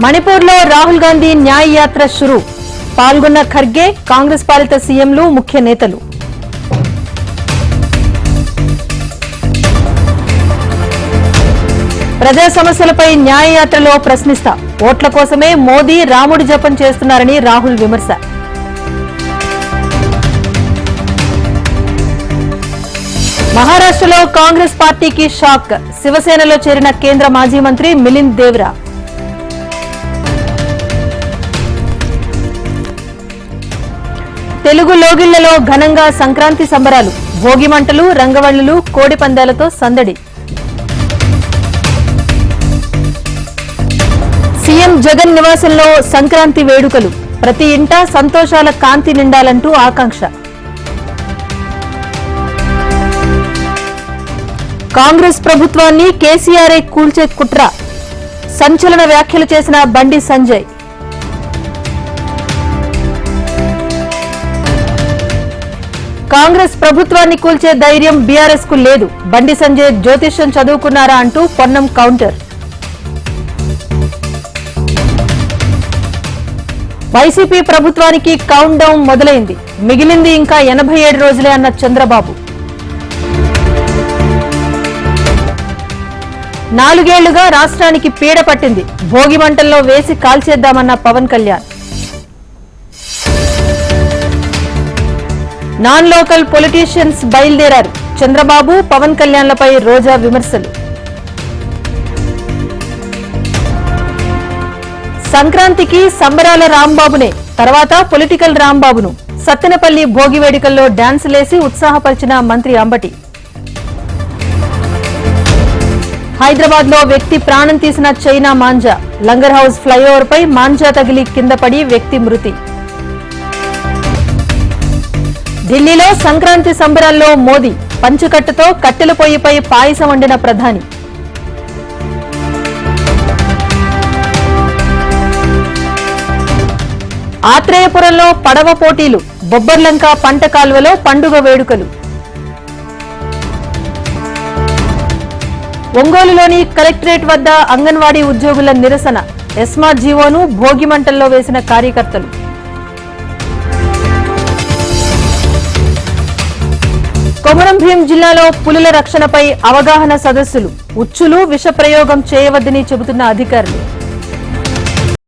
మణిపూర్లో రాహుల్ గాంధీ న్యాయ యాత్ర షురు. పాల్గొన్న ఖర్గే, కాంగ్రెస్ పాలిత సీఎంలు, ముఖ్య నేతలు. ప్రజా సమస్యలపై న్యాయ యాత్రలో ప్రశ్నిస్తా. ఓట్ల కోసమే మోదీ రాముడి జపం చేస్తున్నారని రాహుల్ విమర్శ. మహారాష్ట్రలో కాంగ్రెస్ పార్టీకి షాక్. శివసేనలో చేరిన కేంద్ర మాజీ మంత్రి మిలింద్ దేవ్రా. తెలుగు లోగిళ్లలో ఘనంగా సంక్రాంతి సంబరాలు. భోగి మంటలు, రంగవల్లులు, కోడి పందాలతో సందడి. సీఎం జగన్ నివాసంలో సంక్రాంతి వేడుకలు. ప్రతి ఇంటా సంతోషాల కాంతి నిండాలంటూ ఆకాంక్ష. కాంగ్రెస్ ప్రభుత్వాన్ని కేసీఆర్ఏ కూల్చే కుట్ర. సంచలన వ్యాఖ్యలు చేసిన బండి సంజయ్. కాంగ్రెస్ ప్రభుత్వాన్ని కూల్చే ధైర్యం బీఆర్ఎస్ కు లేదు. బండి సంజయ్ జ్యోతిష్యం చదువుకున్నారా అంటూ పొన్నం కౌంటర్. వైసీపీ ప్రభుత్వానికి కౌంట్ డౌన్ మొదలైంది. మిగిలింది ఇంకా 87 రోజులే అన్న చంద్రబాబు. 4 ఏళ్లుగా రాష్ట్రానికి పీడ పట్టింది. భోగి మంటల్లో వేసి కాల్చేద్దామన్న Pawan Kalyan. Non local politicians బయలుదేరారు. చంద్రబాబు, పవన్ కళ్యాణ్లపై రోజా విమర్శలు. సంక్రాంతికి సంబరాల రాంబాబునే, తర్వాత పొలిటికల్ రాంబాబును. సత్తెనపల్లి భోగి వేడుకల్లో డాన్సులేసి ఉత్సాహపరిచిన మంత్రి అంబటి. హైదరాబాద్ లో వ్యక్తి ప్రాణం తీసిన చైనా మాంజా. లంగర్ హౌస్ ఫ్లైఓవర్ పై మాంజా తగిలి కింద పడి వ్యక్తి మృతి. ఢిల్లీలో సంక్రాంతి సంబరాల్లో మోదీ. పంచుకట్టుతో కట్టెల పొయ్యిపై పాయసం వండిన ప్రధాని. ఆత్రేయపురంలో పడవ పోటీలు. బొబ్బర్లంక పంట కాల్వలో పండుగ వేడుకలు. ఒంగోలులోని కలెక్టరేట్ వద్ద అంగన్వాడీ ఉద్యోగుల నిరసన. ఎస్మా జీవోను భోగి మంటల్లో వేసిన కార్యకర్తలు. కొమరం భీం జిల్లాలో పులుల రక్షణపై అవగాహన సదస్సులు. ఉచ్చులు, విష ప్రయోగం చేయవద్దని చెబుతున్న అధికారులు.